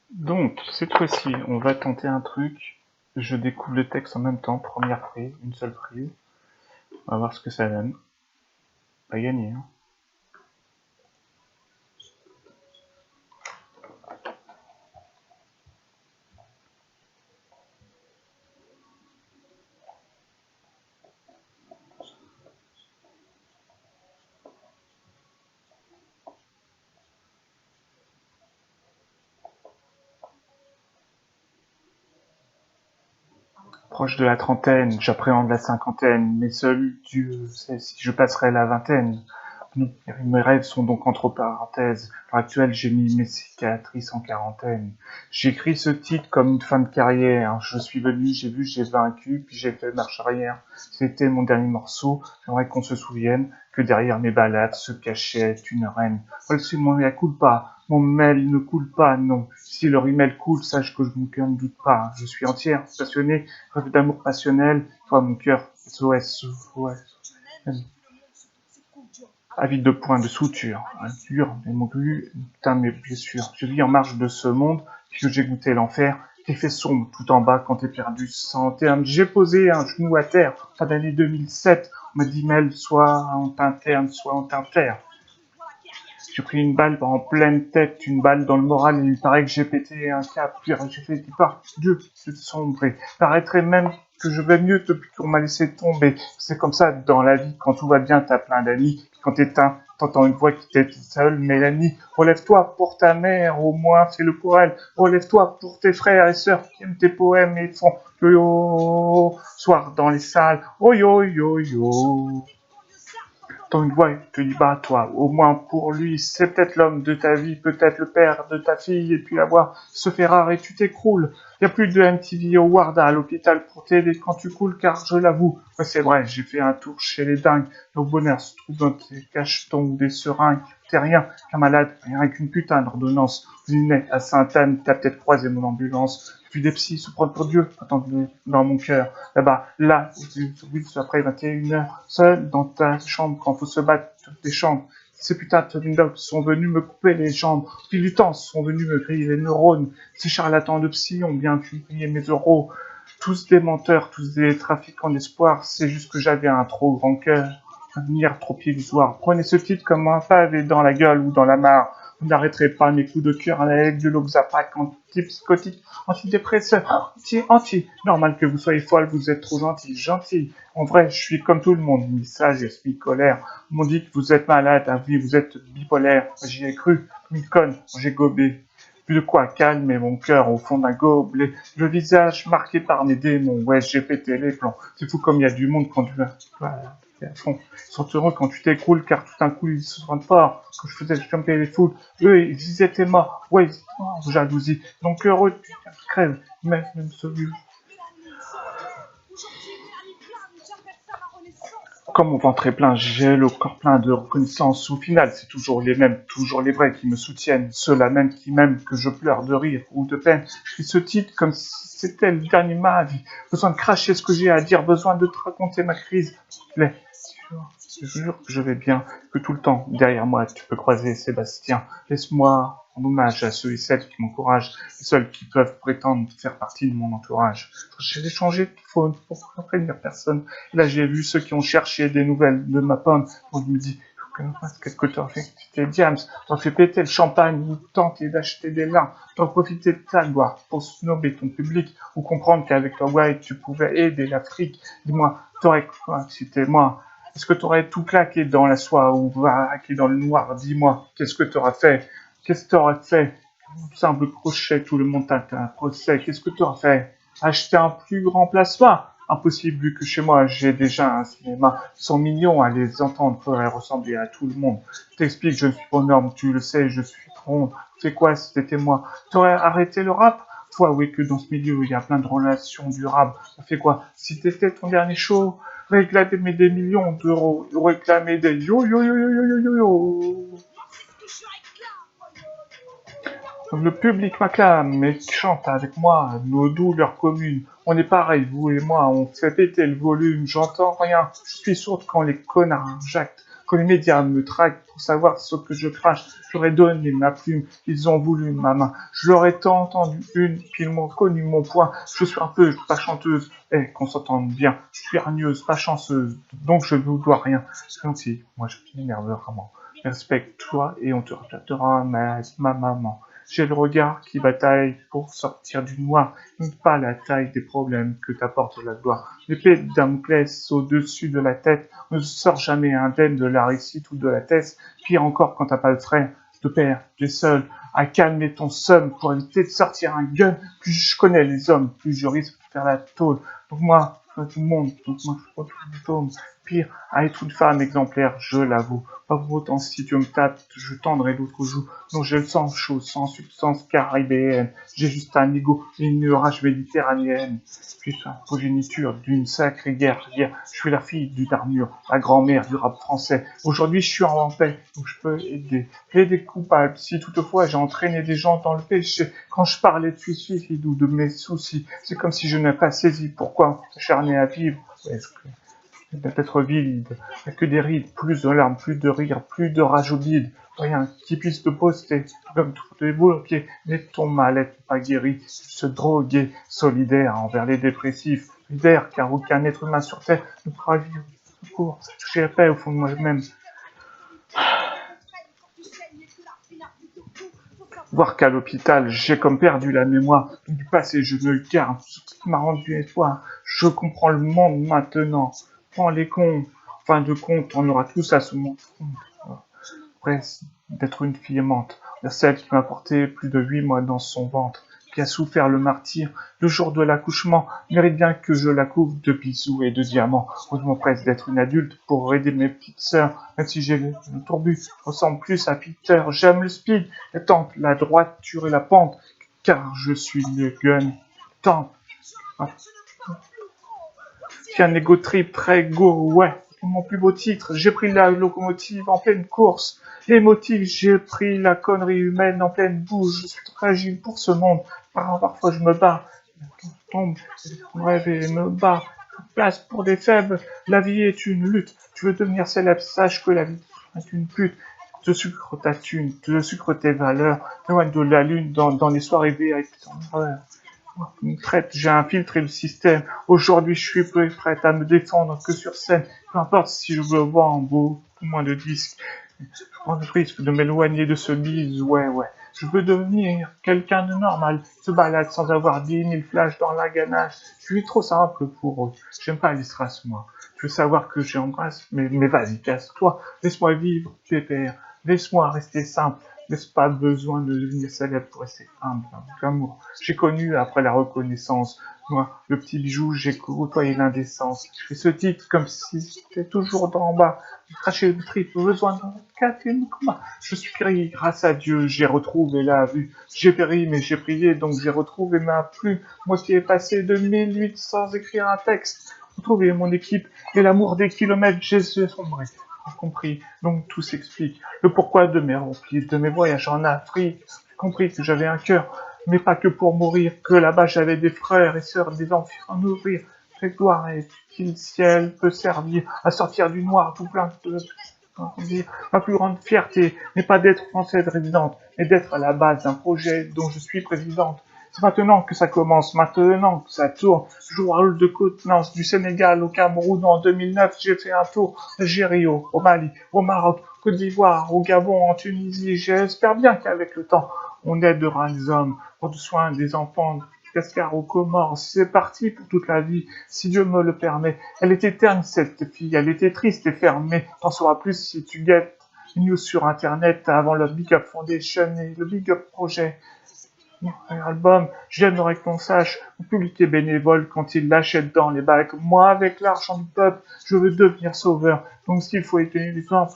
Donc, cette fois-ci, on va tenter un truc. Je découvre le texte en même temps, première prise, une seule prise. On va voir ce que ça donne. Pas gagné, hein. Proche de la trentaine, j'appréhende la cinquantaine, mais seul Dieu sait si je passerai la vingtaine. Mes rêves sont donc entre parenthèses. À l'heure actuelle, j'ai mis mes cicatrices en quarantaine. J'écris ce titre comme une fin de carrière. Je suis venu, j'ai vu, j'ai vaincu, puis j'ai fait marche arrière. C'était mon dernier morceau. J'aimerais qu'on se souvienne que derrière mes balades se cachait une reine. Voilà, mon mea culpa. Mon mail ne coule pas, non. Si le email coule, sache que mon cœur ne doute pas. Je suis entière, passionnée, rêve d'amour passionnel. Toi, mon cœur, SOS, SOS. Avide de points de suture, dur, mais mon but, putain mes blessures. Je vis en marge de ce monde, puisque j'ai goûté l'enfer. T'es fait sombre tout en bas quand t'es perdu sans terme. J'ai posé un genou à terre, fin d'année 2007. On m'a dit, Mel, soit on t'interne, soit on t'enterre. J'ai pris une balle en pleine tête, une balle dans le moral, et il paraît que j'ai pété un câble. Puis j'ai fait par Dieu, c'est sombré. Paraîtrait même que je vais mieux depuis qu'on m'a laissé tomber. C'est comme ça dans la vie, quand tout va bien, t'as plein d'amis. Quand t'éteins, t'entends une voix qui t'est seule, Mélanie. Relève-toi pour ta mère, au moins fais-le pour elle. Relève-toi pour tes frères et sœurs qui aiment tes poèmes et font yo yo, soir dans les salles, oh yo yo yo. T'entends une voix te dit bah toi, au moins pour lui, c'est peut-être l'homme de ta vie, peut-être le père de ta fille, et puis la voix se fait rare et tu t'écroules. Y a plus de MTV Award à l'hôpital pour t'aider quand tu coules, car je l'avoue, ouais, c'est vrai, j'ai fait un tour chez les dingues. Le bonheur se trouve dans tes cachetons ou des seringues. T'es rien qu'un malade, rien qu'une putain d'ordonnance. Dîner à Sainte-Anne, t'as peut-être croisé mon ambulance. Puis des psys se prennent pour Dieu, attendez, dans mon cœur. Là-bas, là, après 21h, seul dans ta chambre, quand faut se battre sur tes chambres. Ces putains de Windows sont venus me couper les jambes. Puis du temps sont venus me griller les neurones. Ces charlatans de psy ont bien publié mes euros. Tous des menteurs, tous des trafiquants d'espoir. C'est juste que j'avais un trop grand cœur. Un venir trop illusoire. Prenez ce titre comme un pavé dans la gueule ou dans la mare. Vous n'arrêterez pas mes coups de cœur avec de l'oxapac antipsychotique, antidépresseur, Normal que vous soyez folle, vous êtes trop gentil. En vrai, je suis comme tout le monde, mi-sage et mi-colère. On m'ont dit que vous êtes malade, ah oui, vous êtes bipolaire. J'y ai cru, une conne, j'ai gobé. Plus de quoi calmer mon cœur au fond d'un gobelet. Le visage marqué par mes démons. Ouais, j'ai pété les plans. C'est fou comme il y a du monde quand tu vas à fond. Ils sont heureux quand tu t'écroules, car tout d'un coup, ils se sentent forts. Quand je faisais jumper les foules, eux, ils disaient t'es mort. Ouais, ils étaient morts, jalousie. Donc heureux, tu crèves. Même celui. Comme mon ventre est plein, j'ai le corps plein de reconnaissance. Au final, c'est toujours les mêmes, toujours les vrais qui me soutiennent. Ceux-là même qui m'aiment que je pleure de rire ou de peine. Je fais ce titre comme si c'était le dernier de ma vie. Besoin de cracher ce que j'ai à dire, besoin de te raconter ma crise. Je jure que je vais bien, que tout le temps, derrière moi, tu peux croiser Sébastien. Laisse-moi en hommage à ceux et celles qui m'encouragent, les seuls qui peuvent prétendre faire partie de mon entourage. J'ai changé de phone pour prévenir personne. Là, j'ai vu ceux qui ont cherché des nouvelles de ma pomme. On me dit, qu'est-ce que t'as fait? T'es James, t'as fait péter le champagne ou tenter d'acheter des larmes. T'as profité de ta gloire pour snobber ton public ou comprendre qu'avec toi, ouais, tu pouvais aider l'Afrique. Dis-moi, t'aurais quoi si c'était moi? Est-ce que t'aurais tout claqué dans la soie ou vaqué dans le noir? Dis-moi, qu'est-ce que t'aurais fait? Qu'est-ce que t'aurais fait? Un simple crochet, tout le monde t'a un procès. Qu'est-ce que t'aurais fait? Acheter un plus grand plasma? Impossible vu que chez moi j'ai déjà un cinéma. 100 millions à les entendre faudrait ressembler à tout le monde. Je t'explique, je ne suis pas norme, tu le sais, je suis tronc. C'est quoi si c'était moi? T'aurais arrêté le rap? Faut avouer que dans ce milieu il y a plein de relations durables. Ça fait quoi? Si t'étais ton dernier show, réclamer des millions d'euros, réclamer des yo yo yo yo yo yo yo yo. Le public m'acclame mais chante avec moi nos douleurs communes. On est pareil, vous et moi, on fait péter le volume, j'entends rien. Je suis sourde quand les connards jactent. Quand les médias me traquent pour savoir ce que je crache, j'aurais donné ma plume, ils ont voulu ma main. Je leur ai tant entendu une, qu'ils m'ont connu mon poing. Je suis un peu pas chanteuse, qu'on s'entende bien. Je suis hargneuse, pas chanceuse, donc je ne vous dois rien. Gentil, moi je m'énerve vraiment. Respecte-toi et on te respectera, ma maman. J'ai le regard qui bataille pour sortir du noir, pas la taille des problèmes que t'apporte la gloire. L'épée de Damoclès au-dessus de la tête ne sort jamais indemne de la réussite ou de la thèse. Pire encore quand t'as pas de frère, de père, tu es seul à calmer ton somme pour éviter de sortir un gun. Plus je connais les hommes, plus je risque de faire la tôle. Donc moi, tout le monde, donc moi je retrouve le tome. Pire, à être une femme exemplaire, je l'avoue. Pas pour autant, si tu me tapes, je tendrai l'autre joue. Non, j'ai le sang chaud, sans substance caribéenne. J'ai juste un ego et une rage méditerranéenne. Je suis la progéniture d'une sacrée guerrière. Je suis la fille du Darmur, la grand-mère du rap français. Aujourd'hui, je suis en paix, donc je peux aider coupables. Si toutefois j'ai entraîné des gens dans le péché, quand je parlais de suicide ou de mes soucis, c'est comme si je n'avais pas saisi pourquoi s'acharner à vivre. Est-ce que d'être vide, que des rides, plus de larmes, plus de rires, plus de rage au bide, rien qui puisse te poster, comme tous les boules au pied, mais ton mal-être pas guéri, se droguer, solidaire envers les dépressifs, solidaire, car aucun être humain sur terre ne pourra vivre secours, j'ai la paix au fond de moi-même. Voir qu'à l'hôpital, j'ai comme perdu la mémoire du passé, je me garde ce qui m'a rendu espoir. Je comprends le monde maintenant. Prends les cons. En fin de compte, on aura tous à se montrer. Presque d'être une fille aimante, celle qui m'a porté plus de 8 mois dans son ventre, qui a souffert le martyre le jour de l'accouchement, mérite bien que je la couvre de bisous et de diamants. Heureusement presque d'être une adulte pour aider mes petites sœurs, même si j'ai le tourbus, je ressemble plus à Peter. J'aime le speed, la tente, la droiture et la pente, car je suis le gun. Tente. J'ai un ego trip très go, ouais. Mon plus beau titre, j'ai pris la locomotive en pleine course. Émotif, j'ai pris la connerie humaine en pleine bouche. Je suis fragile pour ce monde. Parfois je me bats. Je tombe, je rêve et me bats. Place pour des faibles. La vie est une lutte. Tu veux devenir célèbre, sache que la vie est une pute. Te sucre ta thune, te sucre tes valeurs. T'éloigne de la lune dans les soirées VIP. Traite, j'ai infiltré le système. Aujourd'hui, je suis plus prête à me défendre que sur scène. Peu importe si je veux voir en beau ou moins de disques. Je prends le risque de m'éloigner de ce bise, ouais. Je veux devenir quelqu'un de normal, se balade sans avoir 10 000 flashs dans la ganache. Je suis trop simple pour eux. J'aime pas les strass, moi. Je veux savoir que j'embrasse, mais vas-y, casse-toi. Laisse-moi vivre, pépère. Laisse-moi rester simple. N'est-ce pas besoin de devenir célèbre pour rester humble, l'amour. J'ai connu après la reconnaissance. Moi, le petit bijou, j'ai côtoyé l'indécence. Je fais ce titre comme si c'était toujours d'en bas. J'ai craché le trip, besoin d'un café, une combat. Je suis guéri, grâce à Dieu, j'ai retrouvé la vue. J'ai péri, mais j'ai prié, donc j'ai retrouvé ma plume. Moi qui ai passé 2008 sans écrire un texte. Retrouver mon équipe et l'amour des kilomètres, j'ai sombré. Compris, donc tout s'explique. Le pourquoi de mes remplis, de mes voyages en Afrique. J'ai compris que j'avais un cœur, mais pas que pour mourir, que là-bas j'avais des frères et sœurs, des enfants à nourrir. Quelle gloire est-il, le ciel peut servir à sortir du noir tout plein de... Ma plus grande fierté n'est pas d'être française résidente, mais d'être à la base d'un projet dont je suis présidente. C'est maintenant que ça commence, maintenant que ça tourne. Je joue un rôle de contenance du Sénégal au Cameroun en 2009. J'ai fait un tour d'Algérie, au Mali, au Maroc, Côte d'Ivoire, au Gabon, en Tunisie. J'espère bien qu'avec le temps, on aidera les hommes pour le soin des enfants. Cascar aux Comores, c'est parti pour toute la vie, si Dieu me le permet. Elle était terne, cette fille, elle était triste et fermée. T'en sauras plus si tu guettes une news sur Internet avant le Big Up Foundation et le Big Up Projet. Album, j'aimerais qu'on sache, mon public est bénévole quand il l'achète dans les bacs. Moi, avec l'argent du peuple, je veux devenir sauveur. Donc, s'il faut éteindre l'exemple,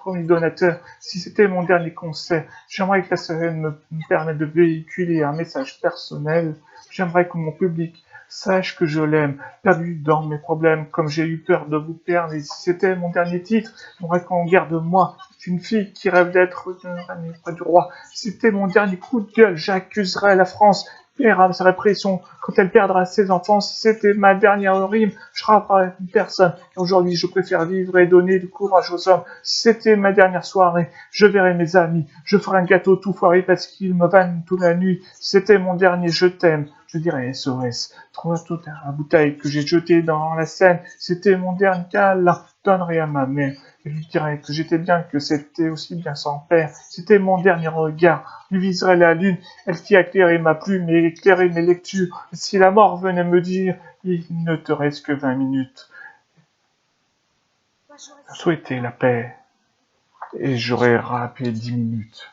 premier donateur, si c'était mon dernier concert, j'aimerais que la scène me permette de véhiculer un message personnel. J'aimerais que mon public sache que je l'aime, perdu dans mes problèmes, comme j'ai eu peur de vous perdre. Et si c'était mon dernier titre, j'aimerais qu'on garde moi. Une fille qui rêve d'être une reine près du roi. Si c'était mon dernier coup de gueule, j'accuserais la France paiera sa répression quand elle perdra ses enfants. Si c'était ma dernière rime, je frapperais personne. Aujourd'hui, je préfère vivre et donner du courage aux hommes. Si c'était ma dernière soirée, je verrais mes amis. Je ferais un gâteau tout foiré parce qu'ils me vannent toute la nuit. Si c'était mon dernier je t'aime, je dirais SOS. Trouve toute la bouteille que j'ai jetée dans la Seine. C'était mon dernier câlin, donnerais à ma mère. Je lui dirais que j'étais bien, que c'était aussi bien sans père. C'était mon dernier regard. Lui viserait la lune, elle qui a éclairé ma plume et éclairé mes lectures. Et si la mort venait me dire, il ne te reste que 20 minutes. Souhaiter la paix, et j'aurais rappelé 10 minutes.